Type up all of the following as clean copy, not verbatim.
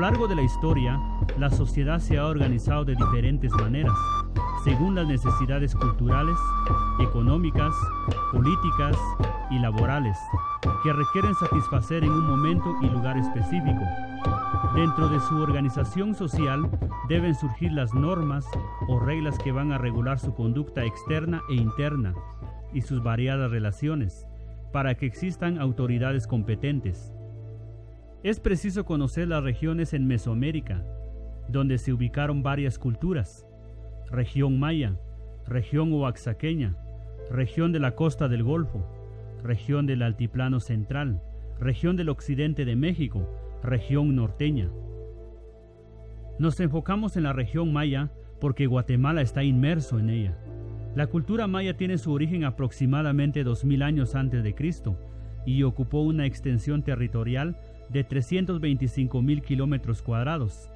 largo de la historia, la sociedad se ha organizado de diferentes maneras, según las necesidades culturales, económicas, políticas y laborales, que requieren satisfacer en un momento y lugar específico. Dentro de su organización social deben surgir las normas o reglas que van a regular su conducta externa e interna y sus variadas relaciones, para que existan autoridades competentes. Es preciso conocer las regiones en Mesoamérica, donde se ubicaron varias culturas: región maya, región oaxaqueña, región de la costa del Golfo, región del Altiplano Central, región del occidente de México, región norteña. Nos enfocamos en la región maya porque Guatemala está inmerso en ella. La cultura maya tiene su origen aproximadamente 2000 años antes de Cristo y ocupó una extensión territorial de 325,000 kilómetros cuadrados,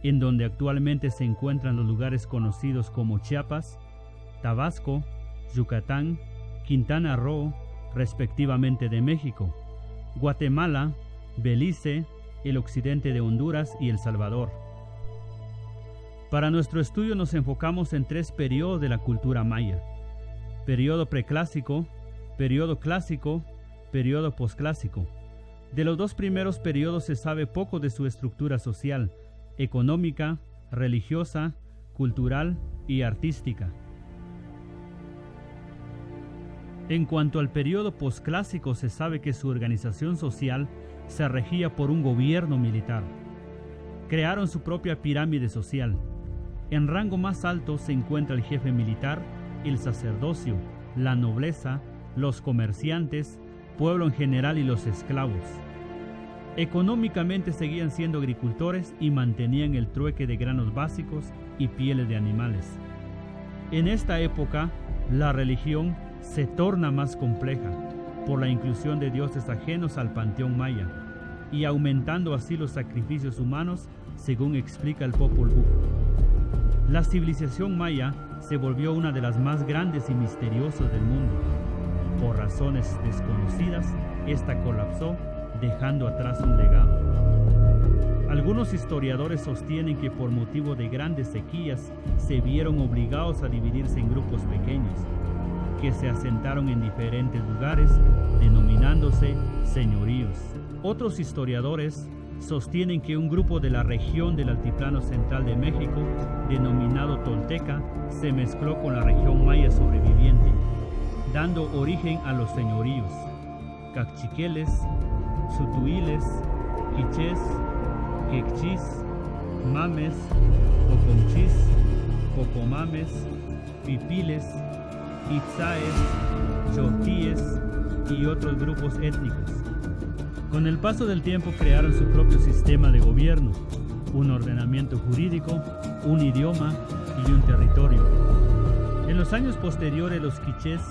en donde actualmente se encuentran los lugares conocidos como Chiapas, Tabasco, Yucatán, Quintana Roo, respectivamente de México, Guatemala, Belice, el occidente de Honduras y El Salvador. Para nuestro estudio nos enfocamos en 3 periodos de la cultura maya: periodo preclásico, periodo clásico, periodo posclásico. De los 2 primeros periodos se sabe poco de su estructura social, económica, religiosa, cultural y artística. En cuanto al periodo posclásico, se sabe que su organización social se regía por un gobierno militar. Crearon su propia pirámide social. En rango más alto se encuentra el jefe militar, el sacerdocio, la nobleza, los comerciantes, pueblo en general y los esclavos. Económicamente seguían siendo agricultores y mantenían el trueque de granos básicos y pieles de animales. En esta época, la religión se torna más compleja por la inclusión de dioses ajenos al panteón maya y aumentando así los sacrificios humanos, según explica el Popol Vuh. La civilización maya se volvió una de las más grandes y misteriosas del mundo. Por razones desconocidas, esta colapsó, dejando atrás un legado. Algunos historiadores sostienen que por motivo de grandes sequías se vieron obligados a dividirse en grupos pequeños, que se asentaron en diferentes lugares, denominándose señoríos. Otros historiadores sostienen que un grupo de la región del Altiplano Central de México, denominado Tolteca, se mezcló con la región maya sobreviviente, dando origen a los señoríos: cachiqueles, sutuiles, quichés, quechís, mames, coconchís, cocomames, pipiles, itzaes, chortíes y otros grupos étnicos. Con el paso del tiempo crearon su propio sistema de gobierno, un ordenamiento jurídico, un idioma y un territorio. En los años posteriores, los quichés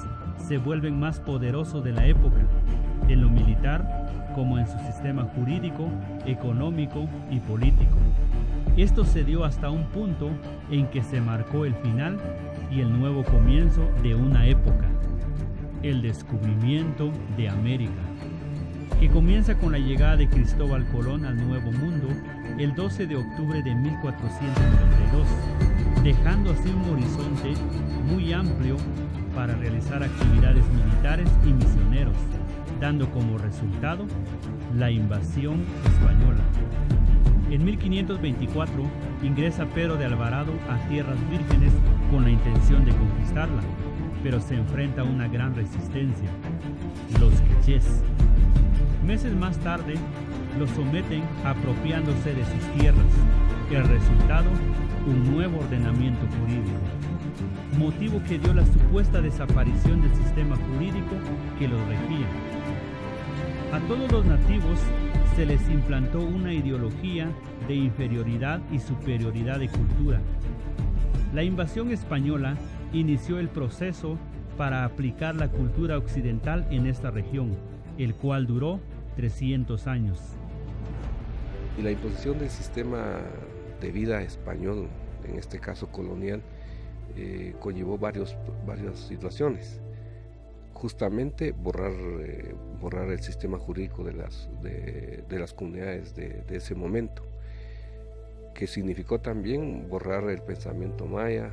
se vuelven más poderosos de la época, en lo militar como en su sistema jurídico, económico y político. Esto se dio hasta un punto en que se marcó el final y el nuevo comienzo de una época, el descubrimiento de América, que comienza con la llegada de Cristóbal Colón al Nuevo Mundo el 12 de octubre de 1492, dejando así un horizonte muy amplio para realizar actividades militares y misioneros, dando como resultado la invasión española. En 1524 ingresa Pedro de Alvarado a Tierras Vírgenes con la intención de conquistarla, pero se enfrenta a una gran resistencia, los quichés. Meses más tarde los someten apropiándose de sus tierras. El resultado, un nuevo ordenamiento jurídico, motivo que dio la supuesta desaparición del sistema jurídico que los regía. A todos los nativos se les implantó una ideología de inferioridad y superioridad de cultura. La invasión española inició el proceso para aplicar la cultura occidental en esta región, el cual duró 300 años. Y la imposición del sistema de vida español, en este caso colonial, conllevó varias situaciones. Justamente borrar el sistema jurídico de las comunidades de ese momento. que significó también borrar el pensamiento maya,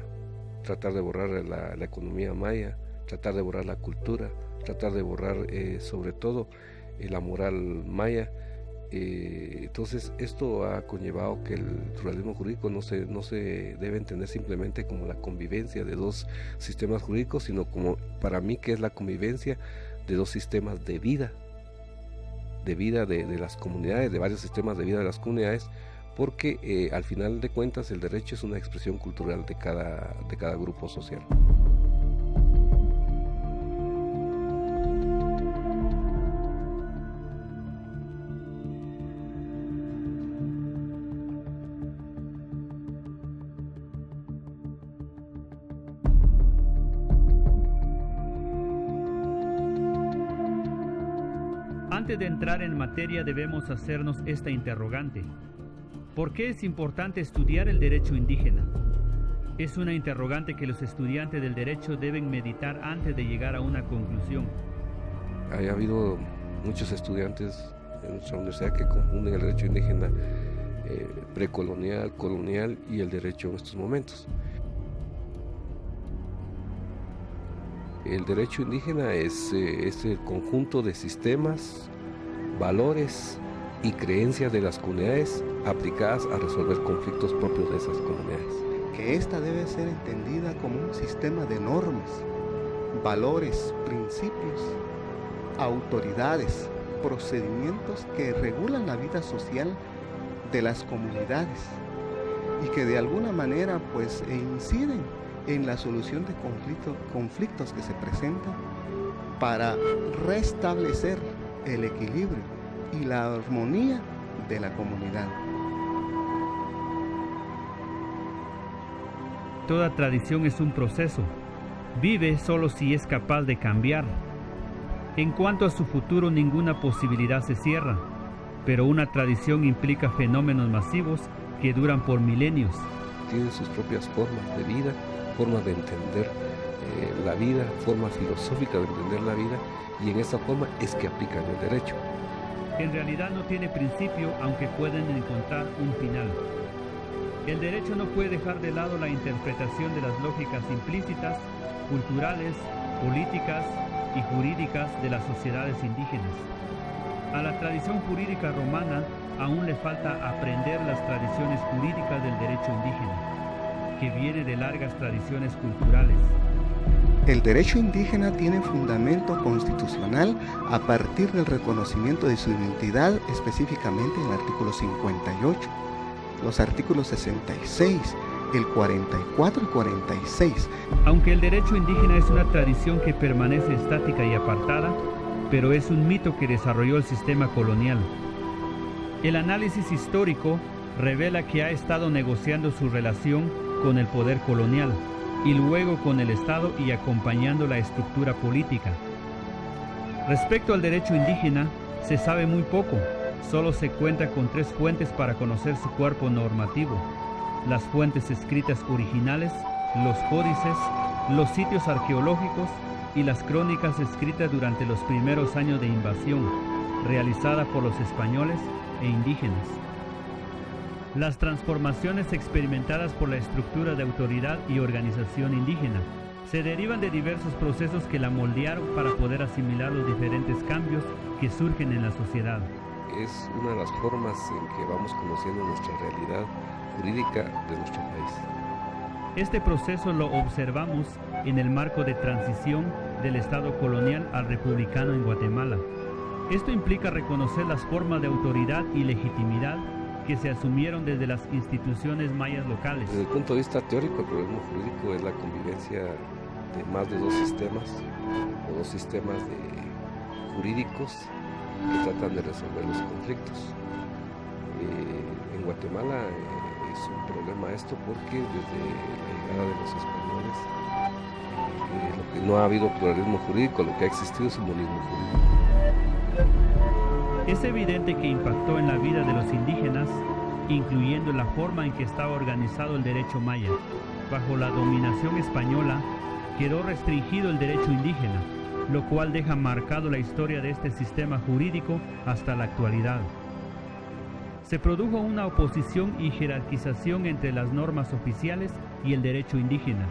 tratar de borrar la economía maya, tratar de borrar la cultura, tratar de borrar sobre todo la moral maya. Entonces esto ha conllevado que el pluralismo jurídico no se debe entender simplemente como la convivencia de dos sistemas jurídicos, sino como, para mí, que es la convivencia de dos sistemas de vida de las comunidades, de varios sistemas de vida de las comunidades, porque al final de cuentas el derecho es una expresión cultural de cada grupo social. Antes de entrar en materia debemos hacernos esta interrogante: ¿por qué es importante estudiar el derecho indígena? Es una interrogante que los estudiantes del derecho deben meditar antes de llegar a una conclusión. Ha habido muchos estudiantes en nuestra universidad que confunden el derecho indígena precolonial, colonial y el derecho en estos momentos. El derecho indígena es el conjunto de sistemas, valores y creencias de las comunidades aplicadas a resolver conflictos propios de esas comunidades. Que ésta debe ser entendida como un sistema de normas, valores, principios, autoridades, procedimientos que regulan la vida social de las comunidades y que de alguna manera pues inciden en la solución de conflictos que se presentan para restablecer el equilibrio y la armonía de la comunidad. Toda tradición es un proceso. Vive solo si es capaz de cambiar. En cuanto a su futuro, ninguna posibilidad se cierra, pero una tradición implica fenómenos masivos que duran por milenios. Tienen sus propias formas de vida, forma de entender la vida, forma filosófica de entender la vida, y en esa forma es que aplican el derecho. En realidad no tiene principio, aunque pueden encontrar un final. El derecho no puede dejar de lado la interpretación de las lógicas implícitas, culturales, políticas y jurídicas de las sociedades indígenas. A la tradición jurídica romana aún le falta aprender las tradiciones jurídicas del derecho indígena, que viene de largas tradiciones culturales. El derecho indígena tiene fundamento constitucional a partir del reconocimiento de su identidad, específicamente en el artículo 58, los artículos 66, el 44 y 46. Aunque el derecho indígena es una tradición que permanece estática y apartada, pero es un mito que desarrolló el sistema colonial. El análisis histórico revela que ha estado negociando su relación con el poder colonial y luego con el Estado y acompañando la estructura política. Respecto al derecho indígena, se sabe muy poco. Solo se cuenta con 3 fuentes para conocer su cuerpo normativo: las fuentes escritas originales, los códices, los sitios arqueológicos y las crónicas escritas durante los primeros años de invasión, realizada por los españoles e indígenas. Las transformaciones experimentadas por la estructura de autoridad y organización indígena se derivan de diversos procesos que la moldearon para poder asimilar los diferentes cambios que surgen en la sociedad. Es una de las formas en que vamos conociendo nuestra realidad jurídica de nuestro país. Este proceso lo observamos en el marco de transición del Estado colonial al republicano en Guatemala. Esto implica reconocer las formas de autoridad y legitimidad que se asumieron desde las instituciones mayas locales. Desde el punto de vista teórico, el pluralismo jurídico es la convivencia de más de 2 sistemas o 2 sistemas jurídicos que tratan de resolver los conflictos. En Guatemala es un problema esto porque desde la llegada de los españoles lo que no ha habido pluralismo jurídico, lo que ha existido es un monismo jurídico. Es evidente que impactó en la vida de los indígenas, incluyendo la forma en que estaba organizado el derecho maya. Bajo la dominación española, quedó restringido el derecho indígena, lo cual deja marcado la historia de este sistema jurídico hasta la actualidad. Se produjo una oposición y jerarquización entre las normas oficiales y el derecho indígena.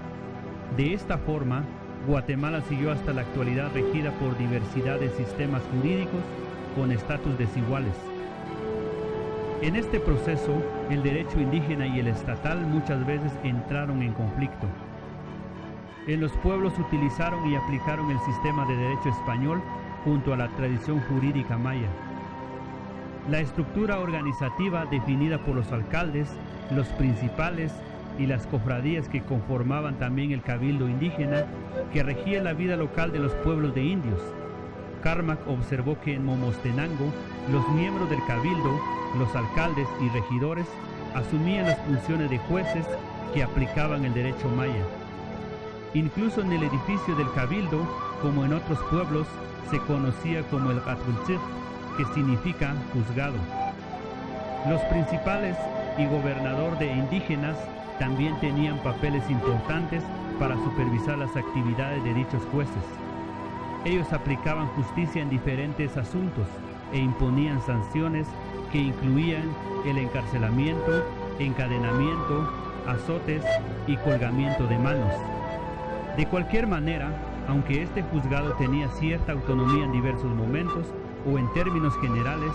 De esta forma, Guatemala siguió hasta la actualidad regida por diversidad de sistemas jurídicos con estatus desiguales. En este proceso, el derecho indígena y el estatal muchas veces entraron en conflicto. En los pueblos utilizaron y aplicaron el sistema de derecho español junto a la tradición jurídica maya. La estructura organizativa definida por los alcaldes, los principales y las cofradías que conformaban también el cabildo indígena que regía la vida local de los pueblos de indios. Carmack observó que en Momostenango los miembros del cabildo, los alcaldes y regidores asumían las funciones de jueces que aplicaban el derecho maya. Incluso en el edificio del cabildo, como en otros pueblos, se conocía como el Atultzig, que significa juzgado. Los principales y gobernador de indígenas también tenían papeles importantes para supervisar las actividades de dichos jueces. Ellos aplicaban justicia en diferentes asuntos e imponían sanciones que incluían el encarcelamiento, encadenamiento, azotes y colgamiento de manos. De cualquier manera, aunque este juzgado tenía cierta autonomía en diversos momentos, o en términos generales,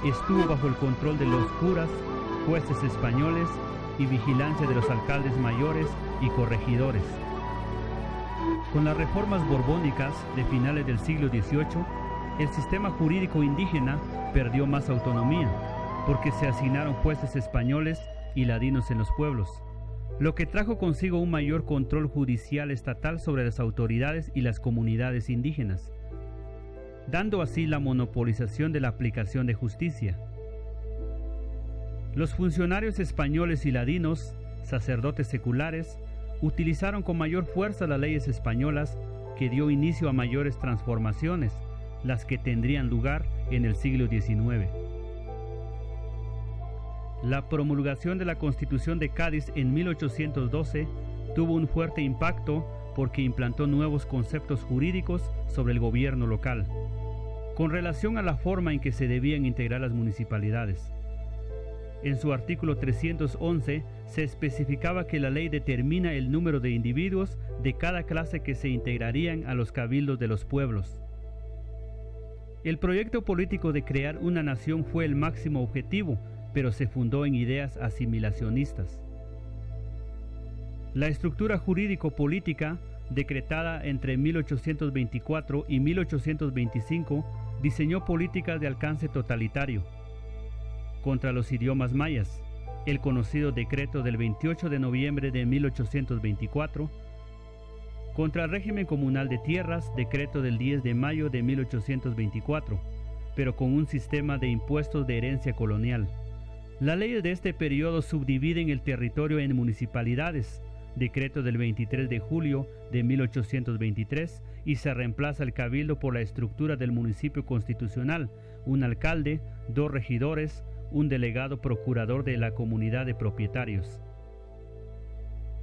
estuvo bajo el control de los curas, jueces españoles y vigilancia de los alcaldes mayores y corregidores. Con las reformas borbónicas de finales del siglo XVIII, el sistema jurídico indígena perdió más autonomía, porque se asignaron jueces españoles y ladinos en los pueblos, lo que trajo consigo un mayor control judicial estatal sobre las autoridades y las comunidades indígenas, dando así la monopolización de la aplicación de justicia. Los funcionarios españoles y ladinos, sacerdotes seculares, utilizaron con mayor fuerza las leyes españolas, que dio inicio a mayores transformaciones, las que tendrían lugar en el siglo XIX. La promulgación de la Constitución de Cádiz en 1812 tuvo un fuerte impacto porque implantó nuevos conceptos jurídicos sobre el gobierno local, con relación a la forma en que se debían integrar las municipalidades. En su artículo 311 se especificaba que la ley determina el número de individuos de cada clase que se integrarían a los cabildos de los pueblos. El proyecto político de crear una nación fue el máximo objetivo, pero se fundó en ideas asimilacionistas. La estructura jurídico-política, decretada entre 1824 y 1825, diseñó políticas de alcance totalitario contra los idiomas mayas, el conocido decreto del 28 de noviembre de 1824, contra el régimen comunal de tierras, decreto del 10 de mayo de 1824, pero con un sistema de impuestos de herencia colonial. Las leyes de este periodo subdividen el territorio en municipalidades, decreto del 23 de julio de 1823, y se reemplaza el cabildo por la estructura del municipio constitucional, un alcalde, 2 regidores, un delegado procurador de la comunidad de propietarios.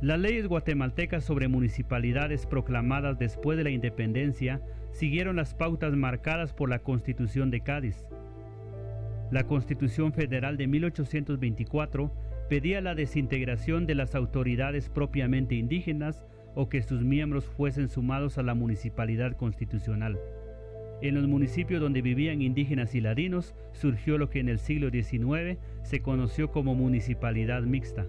Las leyes guatemaltecas sobre municipalidades proclamadas después de la independencia siguieron las pautas marcadas por la Constitución de Cádiz. La Constitución Federal de 1824 pedía la desintegración de las autoridades propiamente indígenas o que sus miembros fuesen sumados a la municipalidad constitucional. En los municipios donde vivían indígenas y ladinos surgió lo que en el siglo XIX se conoció como municipalidad mixta,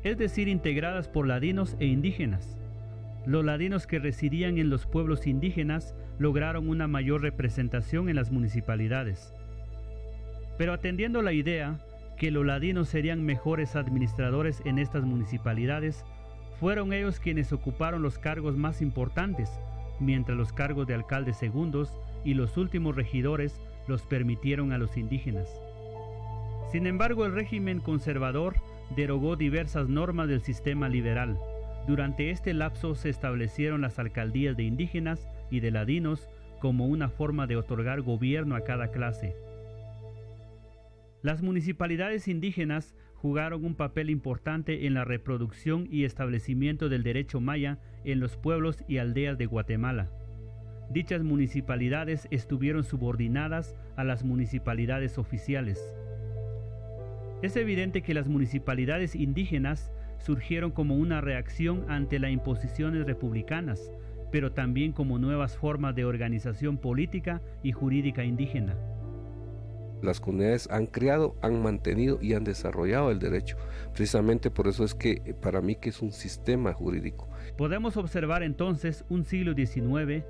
es decir, integradas por ladinos e indígenas. Los ladinos que residían en los pueblos indígenas lograron una mayor representación en las municipalidades. Pero atendiendo la idea que los ladinos serían mejores administradores en estas municipalidades, fueron ellos quienes ocuparon los cargos más importantes, mientras los cargos de alcaldes segundos y los últimos regidores los permitieron a los indígenas. Sin embargo, el régimen conservador derogó diversas normas del sistema liberal. Durante este lapso se establecieron las alcaldías de indígenas y de ladinos como una forma de otorgar gobierno a cada clase. Las municipalidades indígenas jugaron un papel importante en la reproducción y establecimiento del derecho maya en los pueblos y aldeas de Guatemala. dichas municipalidades estuvieron subordinadas a las municipalidades oficiales. Es evidente que las municipalidades indígenas surgieron como una reacción ante las imposiciones republicanas, pero también como nuevas formas de organización política y jurídica indígena. Las comunidades han creado, han mantenido y han desarrollado el derecho. Precisamente por eso es que para mí que es un sistema jurídico. Podemos observar entonces un siglo XIX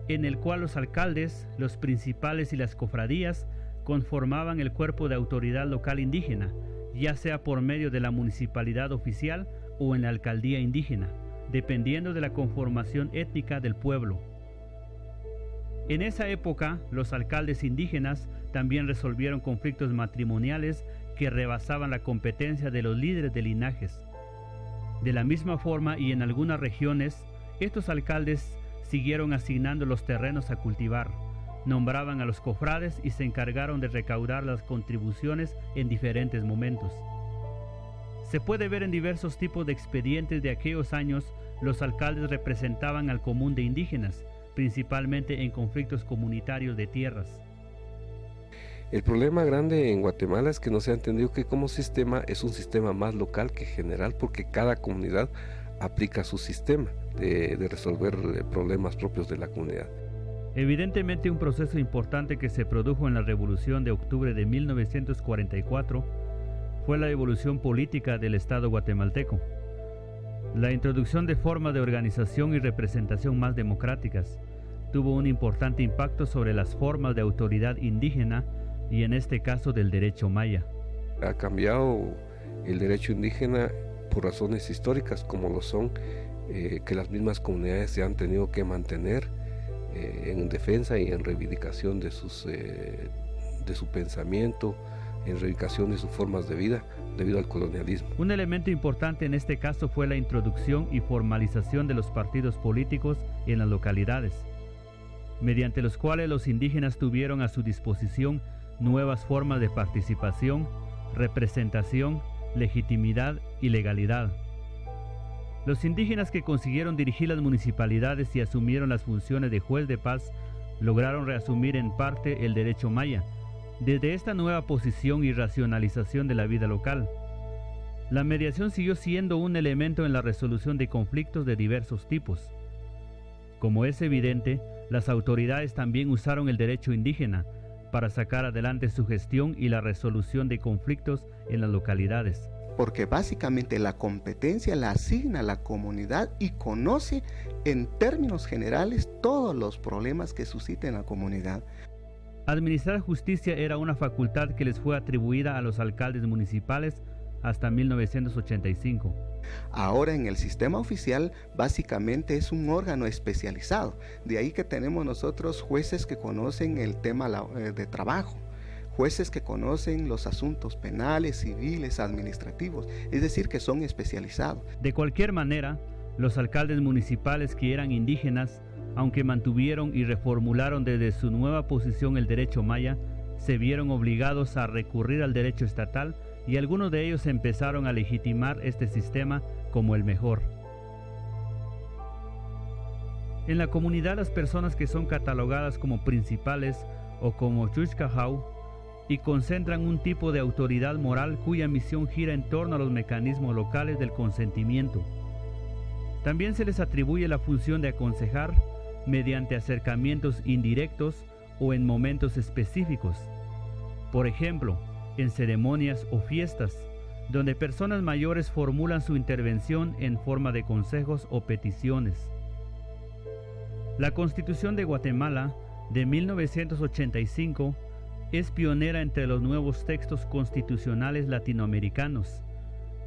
en el cual los alcaldes, los principales y las cofradías conformaban el cuerpo de autoridad local indígena, ya sea por medio de la municipalidad oficial o en la alcaldía indígena, dependiendo de la conformación étnica del pueblo. En esa época, los alcaldes indígenas también resolvieron conflictos matrimoniales que rebasaban la competencia de los líderes de linajes. De la misma forma, y en algunas regiones, estos alcaldes siguieron asignando los terrenos a cultivar, nombraban a los cofrades y se encargaron de recaudar las contribuciones en diferentes momentos. Se puede ver en diversos tipos de expedientes de aquellos años, los alcaldes representaban al común de indígenas, principalmente en conflictos comunitarios de tierras. El problema grande en Guatemala es que no se ha entendido que como sistema es un sistema más local que general, porque cada comunidad aplica su sistema de resolver problemas propios de la comunidad. Evidentemente, un proceso importante que se produjo en la Revolución de Octubre de 1944 fue la evolución política del Estado guatemalteco. La introducción de formas de organización y representación más democráticas tuvo un importante impacto sobre las formas de autoridad indígena y en este caso del derecho maya. Ha cambiado el derecho indígena por razones históricas, como lo son que las mismas comunidades se han tenido que mantener en defensa y en reivindicación de su pensamiento, en reivindicación de sus formas de vida debido al colonialismo. Un elemento importante en este caso fue la introducción y formalización de los partidos políticos en las localidades, mediante los cuales los indígenas tuvieron a su disposición nuevas formas de participación, representación, legitimidad y legalidad. Los indígenas que consiguieron dirigir las municipalidades y asumieron las funciones de juez de paz lograron reasumir en parte el derecho maya, desde esta nueva posición y racionalización de la vida local. La mediación siguió siendo un elemento en la resolución de conflictos de diversos tipos. Como es evidente, las autoridades también usaron el derecho indígena para sacar adelante su gestión y la resolución de conflictos en las localidades. Porque básicamente la competencia la asigna la comunidad y conoce en términos generales todos los problemas que suscita en la comunidad. Administrar justicia era una facultad que les fue atribuida a los alcaldes municipales hasta 1985. Ahora en el sistema oficial básicamente es un órgano especializado. De ahí que tenemos nosotros jueces que conocen el tema de trabajo, jueces que conocen los asuntos penales, civiles, administrativos, es decir, que son especializados. De cualquier manera, los alcaldes municipales que eran indígenas, aunque mantuvieron y reformularon desde su nueva posición el derecho maya, se vieron obligados a recurrir al derecho estatal y algunos de ellos empezaron a legitimar este sistema como el mejor. En la comunidad, las personas que son catalogadas como principales o como chuchcajau y concentran un tipo de autoridad moral cuya misión gira en torno a los mecanismos locales del consentimiento. También se les atribuye la función de aconsejar mediante acercamientos indirectos o en momentos específicos. Por ejemplo, en ceremonias o fiestas, donde personas mayores formulan su intervención en forma de consejos o peticiones. La Constitución de Guatemala de 1985 es pionera entre los nuevos textos constitucionales latinoamericanos,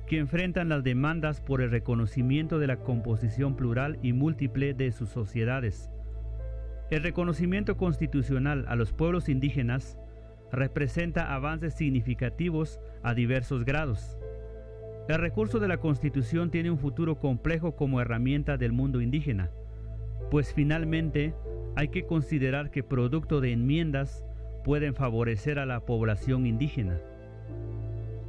que enfrentan las demandas por el reconocimiento de la composición plural y múltiple de sus sociedades. El reconocimiento constitucional a los pueblos indígenas representa avances significativos a diversos grados. El recurso de la Constitución tiene un futuro complejo como herramienta del mundo indígena, pues finalmente hay que considerar que producto de enmiendas pueden favorecer a la población indígena.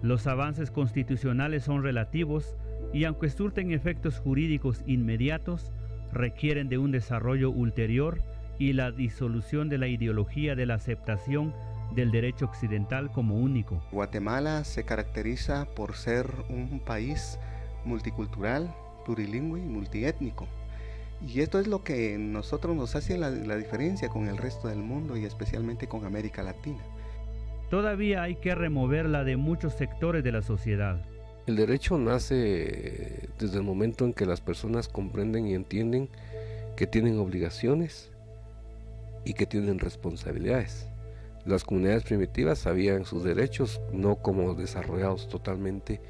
Los avances constitucionales son relativos y aunque surten efectos jurídicos inmediatos, requieren de un desarrollo ulterior y la disolución de la ideología de la aceptación del derecho occidental como único. Guatemala se caracteriza por ser un país multicultural, plurilingüe y multiétnico. Y esto es lo que nosotros nos hace la diferencia con el resto del mundo y especialmente con América Latina. Todavía hay que removerla de muchos sectores de la sociedad. El derecho nace desde el momento en que las personas comprenden y entienden que tienen obligaciones y que tienen responsabilidades. Las comunidades primitivas sabían sus derechos, no como desarrollados totalmente.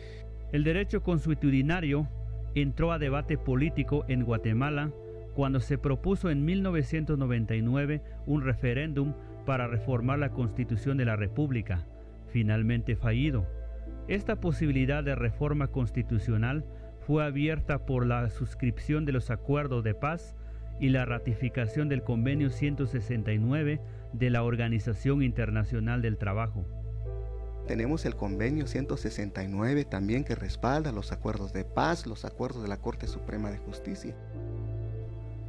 El derecho consuetudinario entró a debate político en Guatemala cuando se propuso en 1999 un referéndum para reformar la Constitución de la República, finalmente fallido. Esta posibilidad de reforma constitucional fue abierta por la suscripción de los acuerdos de paz y la ratificación del Convenio 169 de la Organización Internacional del Trabajo. Tenemos el Convenio 169 también que respalda los acuerdos de paz, los acuerdos de la Corte Suprema de Justicia.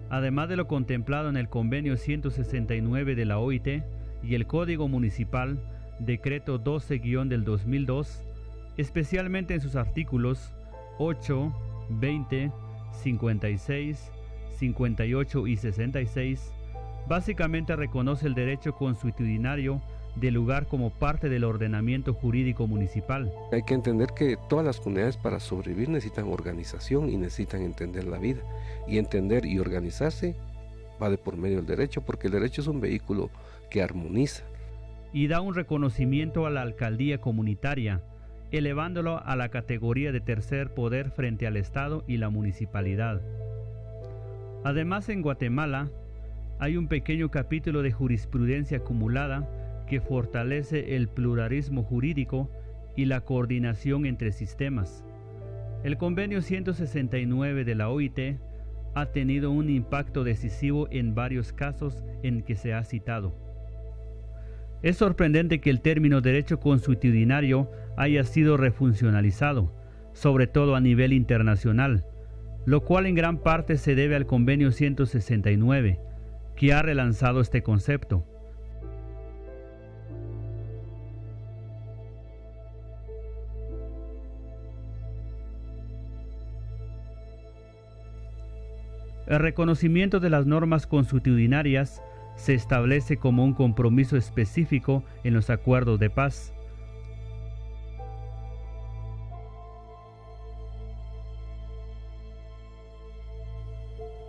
Además de lo contemplado en el Convenio 169 de la OIT y el Código Municipal, Decreto 12- del 2002, especialmente en sus artículos 8, 20, 56, 58 y 66, básicamente reconoce el derecho consuetudinario del lugar como parte del ordenamiento jurídico municipal. Hay que entender que todas las comunidades para sobrevivir necesitan organización y necesitan entender la vida. Y entender y organizarse va de por medio del derecho, porque el derecho es un vehículo que armoniza. Y da un reconocimiento a la alcaldía comunitaria, elevándolo a la categoría de tercer poder frente al Estado y la municipalidad. Además, en Guatemala hay un pequeño capítulo de jurisprudencia acumulada que fortalece el pluralismo jurídico y la coordinación entre sistemas. El Convenio 169 de la OIT ha tenido un impacto decisivo en varios casos en que se ha citado. Es sorprendente que el término derecho consuetudinario haya sido refuncionalizado, sobre todo a nivel internacional, lo cual en gran parte se debe al Convenio 169, que ha relanzado este concepto. El reconocimiento de las normas consuetudinarias se establece como un compromiso específico en los acuerdos de paz.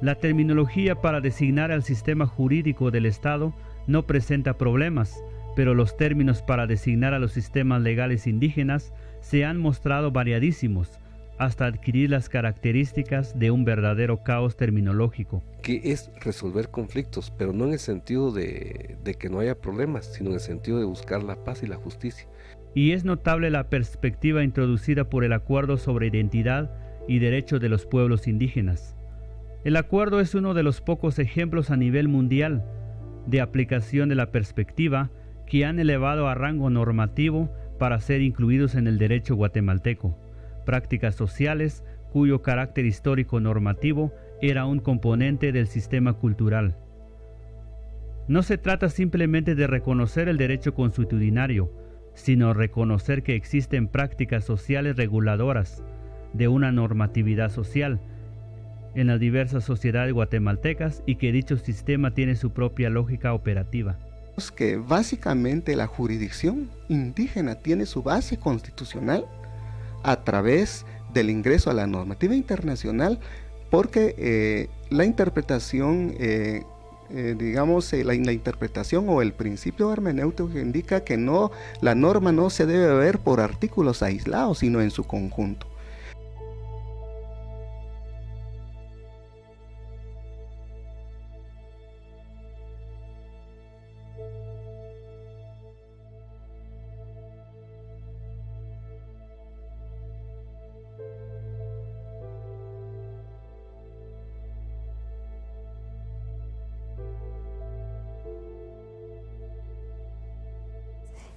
La terminología para designar al sistema jurídico del Estado no presenta problemas, pero los términos para designar a los sistemas legales indígenas se han mostrado variadísimos, hasta adquirir las características de un verdadero caos terminológico. Que es resolver conflictos, pero no en el sentido de que no haya problemas, sino en el sentido de buscar la paz y la justicia. Y es notable la perspectiva introducida por el Acuerdo sobre Identidad y Derechos de los Pueblos Indígenas. El acuerdo es uno de los pocos ejemplos a nivel mundial de aplicación de la perspectiva que han elevado a rango normativo para ser incluidos en el derecho guatemalteco. Prácticas sociales cuyo carácter histórico normativo era un componente del sistema cultural. No se trata simplemente de reconocer el derecho consuetudinario, sino reconocer que existen prácticas sociales reguladoras de una normatividad social en las diversas sociedades guatemaltecas y que dicho sistema tiene su propia lógica operativa. Que básicamente la jurisdicción indígena tiene su base constitucional a través del ingreso a la normativa internacional, porque la interpretación, la interpretación o el principio hermenéutico indica que la norma no se debe ver por artículos aislados, sino en su conjunto.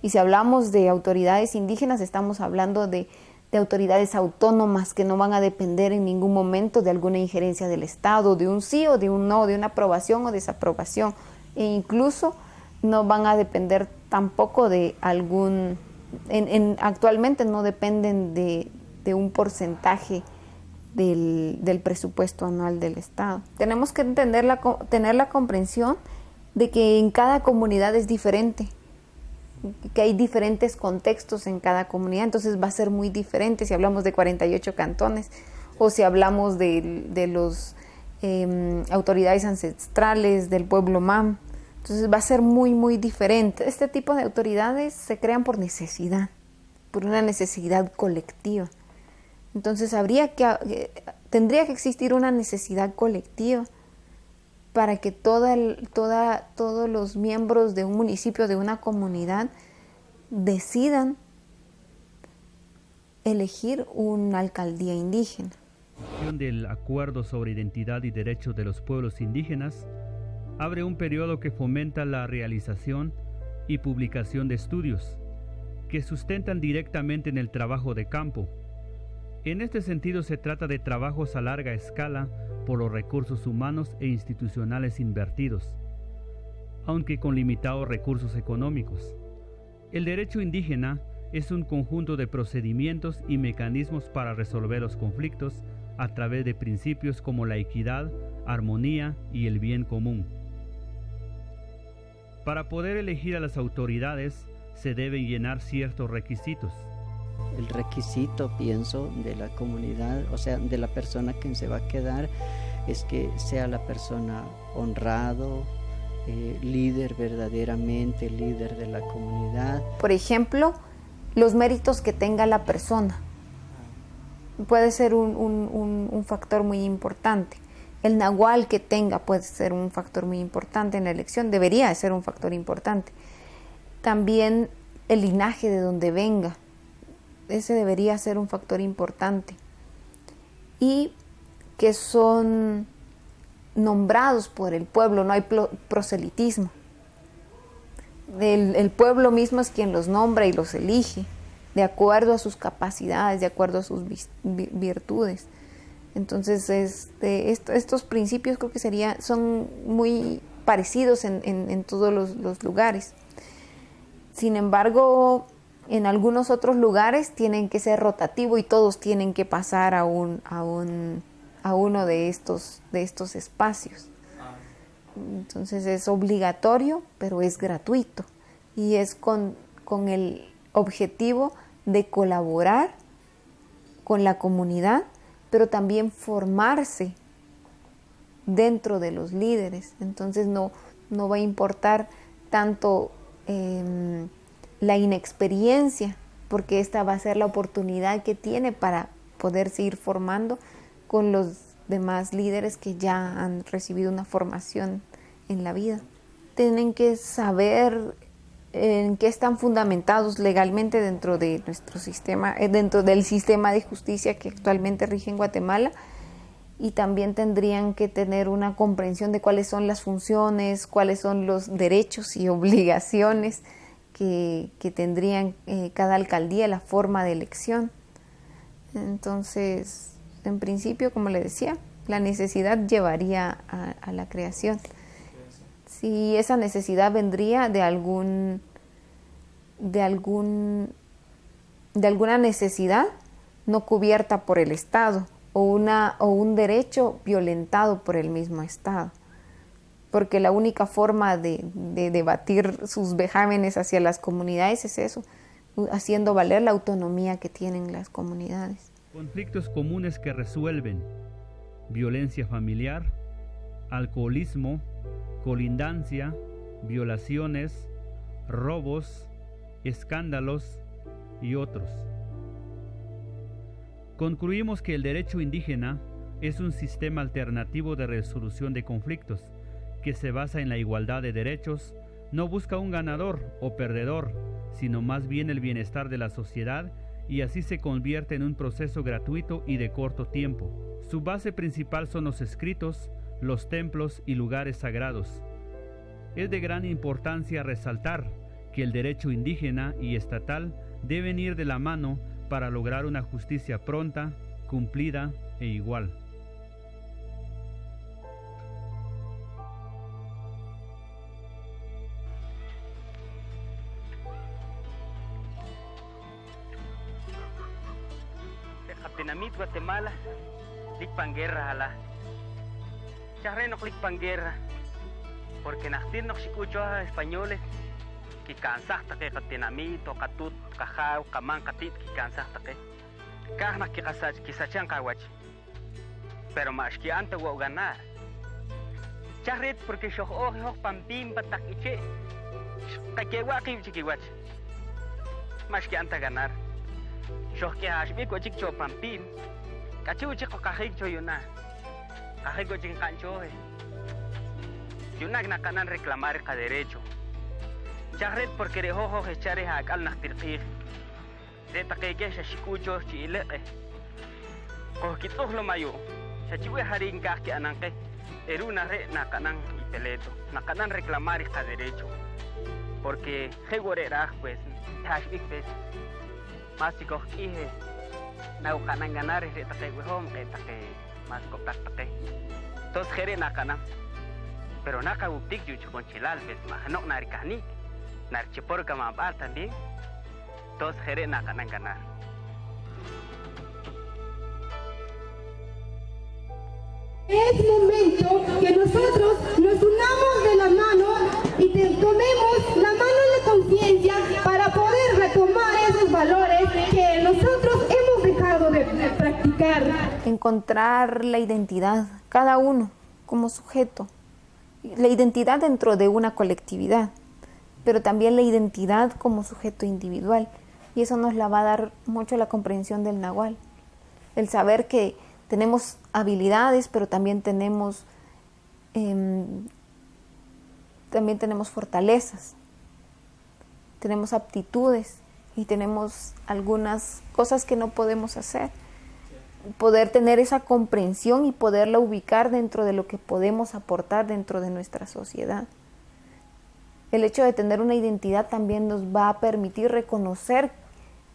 Y si hablamos de autoridades indígenas, estamos hablando de de autoridades autónomas que no van a depender en ningún momento de alguna injerencia del Estado, de un sí o de un no, de una aprobación o desaprobación, e incluso no van a depender tampoco de algún, actualmente no dependen de un porcentaje del presupuesto anual del Estado. Tenemos que tener la comprensión de que en cada comunidad es diferente, que hay diferentes contextos en cada comunidad, entonces va a ser muy diferente si hablamos de 48 cantones o si hablamos de los autoridades ancestrales del pueblo MAM. Entonces va a ser muy, muy diferente. Este tipo de autoridades se crean por necesidad, por una necesidad colectiva. Entonces tendría que existir una necesidad colectiva para que todos los miembros de un municipio, de una comunidad, decidan elegir una alcaldía indígena. Del Acuerdo sobre Identidad y Derechos de los Pueblos Indígenas abre un periodo que fomenta la realización y publicación de estudios que sustentan directamente en el trabajo de campo. En este sentido se trata de trabajos a larga escala por los recursos humanos e institucionales invertidos, aunque con limitados recursos económicos. El derecho indígena es un conjunto de procedimientos y mecanismos para resolver los conflictos a través de principios como la equidad, armonía y el bien común. Para poder elegir a las autoridades se deben llenar ciertos requisitos. El requisito, pienso, de la comunidad, o sea, de la persona que se va a quedar, es que sea la persona honrado, líder verdaderamente, líder de la comunidad. Por ejemplo, los méritos que tenga la persona puede ser un factor muy importante. El nahual que tenga puede ser un factor muy importante en la elección, debería ser un factor importante. También el linaje de donde venga, ese debería ser un factor importante. Y que son nombrados por el pueblo, no hay proselitismo. El pueblo mismo es quien los nombra y los elige, de acuerdo a sus capacidades, de acuerdo a sus virtudes. Entonces, estos principios creo que son muy parecidos en todos los lugares. Sin embargo, en algunos otros lugares tienen que ser rotativo y todos tienen que pasar a uno de estos espacios. Entonces es obligatorio, pero es gratuito y es con el objetivo de colaborar con la comunidad, pero también formarse dentro de los líderes. Entonces no va a importar tanto la inexperiencia, porque esta va a ser la oportunidad que tiene para poder seguir formando con los demás líderes que ya han recibido una formación en la vida. Tienen que saber en qué están fundamentados legalmente dentro de nuestro sistema, dentro del sistema de justicia que actualmente rige en Guatemala, y también tendrían que tener una comprensión de cuáles son las funciones, cuáles son los derechos y obligaciones que tendrían cada alcaldía, la forma de elección. Entonces, en principio, como le decía, la necesidad llevaría a la creación. Si esa necesidad vendría de alguna necesidad no cubierta por el Estado o un derecho violentado por el mismo Estado, porque la única forma de debatir sus vejámenes hacia las comunidades es eso, haciendo valer la autonomía que tienen las comunidades. Conflictos comunes que resuelven: violencia familiar, alcoholismo, colindancia, violaciones, robos, escándalos y otros. Concluimos que el derecho indígena es un sistema alternativo de resolución de conflictos que se basa en la igualdad de derechos, no busca un ganador o perdedor, sino más bien el bienestar de la sociedad, y así se convierte en un proceso gratuito y de corto tiempo. Su base principal son los escritos, los templos y lugares sagrados. Es de gran importancia resaltar que el derecho indígena y estatal deben ir de la mano para lograr una justicia pronta, cumplida e igual. Dinamit Guatemala, likpan guerra hala. Chahre no likpan guerra, porque nastir no escucho a españoles que cansas que dinamit o catut, cajao, camán, catit que cansas que. Kahna que kisachan kawach. Pero más que antes voy a ganar. Chahre porque yo ojo pampim patakiche. Kakewa chiquiwach. Más que antes ganar. Yo que hasbi ko chicho pampin, kachu chico kajicho yuna, kajicho chincancho, yuna nakanan reclamar ka derecho. Chahret porque de ojo echare a cal naktirqir, de taqueque se escucho chile, coquitos lo mayo, se chive haringa que ananque, eruna re nakanan y peleto, nakanan reclamar ka derecho, porque hegorera pues, hasbi pues. Mas chicos ihe na ukanan ganar re take home take mas ko take tos jere nakana pero naka uptik ju con chilal ves ma no nar kahni nar chipor kama bal también tos jere nakanan ganar. Es momento que nosotros nos unamos de la mano y tomemos la mano de conciencia para poder retomar esos valores que nosotros hemos dejado de practicar. Encontrar la identidad, cada uno como sujeto, la identidad dentro de una colectividad, pero también la identidad como sujeto individual, y eso nos la va a dar mucho la comprensión del Nahual, el saber que tenemos habilidades, pero también tenemos fortalezas, tenemos aptitudes y tenemos algunas cosas que no podemos hacer. Poder tener esa comprensión y poderla ubicar dentro de lo que podemos aportar dentro de nuestra sociedad. El hecho de tener una identidad también nos va a permitir reconocer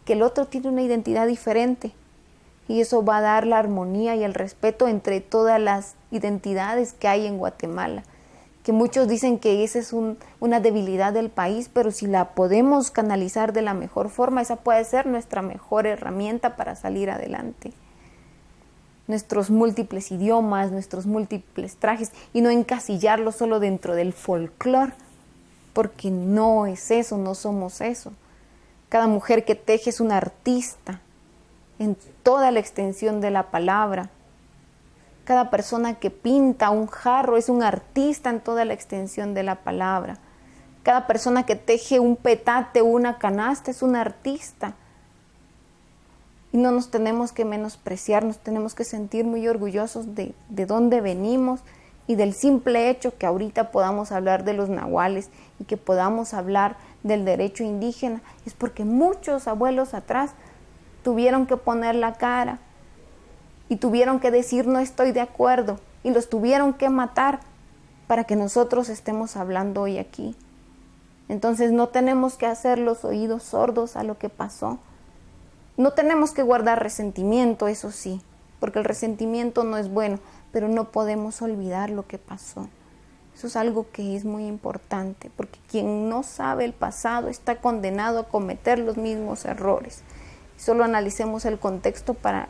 que el otro tiene una identidad diferente. Y eso va a dar la armonía y el respeto entre todas las identidades que hay en Guatemala. Que muchos dicen que esa es una debilidad del país, pero si la podemos canalizar de la mejor forma, esa puede ser nuestra mejor herramienta para salir adelante. Nuestros múltiples idiomas, nuestros múltiples trajes, y no encasillarlo solo dentro del folclore, porque no es eso, no somos eso. Cada mujer que teje es una artista en toda la extensión de la palabra. Cada persona que pinta un jarro es un artista en toda la extensión de la palabra. Cada persona que teje un petate o una canasta es un artista. Y no nos tenemos que menospreciar, nos tenemos que sentir muy orgullosos de dónde venimos y del simple hecho que ahorita podamos hablar de los nahuales y que podamos hablar del derecho indígena. Es porque muchos abuelos atrás tuvieron que poner la cara y tuvieron que decir no estoy de acuerdo y los tuvieron que matar para que nosotros estemos hablando hoy aquí. Entonces no tenemos que hacer los oídos sordos a lo que pasó. No tenemos que guardar resentimiento, eso sí, porque el resentimiento no es bueno, pero no podemos olvidar lo que pasó. Eso es algo que es muy importante, porque quien no sabe el pasado está condenado a cometer los mismos errores. Solo analicemos el contexto para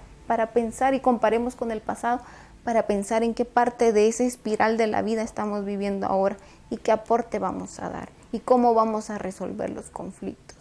pensar y comparemos con el pasado, para pensar en qué parte de esa espiral de la vida estamos viviendo ahora y qué aporte vamos a dar y cómo vamos a resolver los conflictos.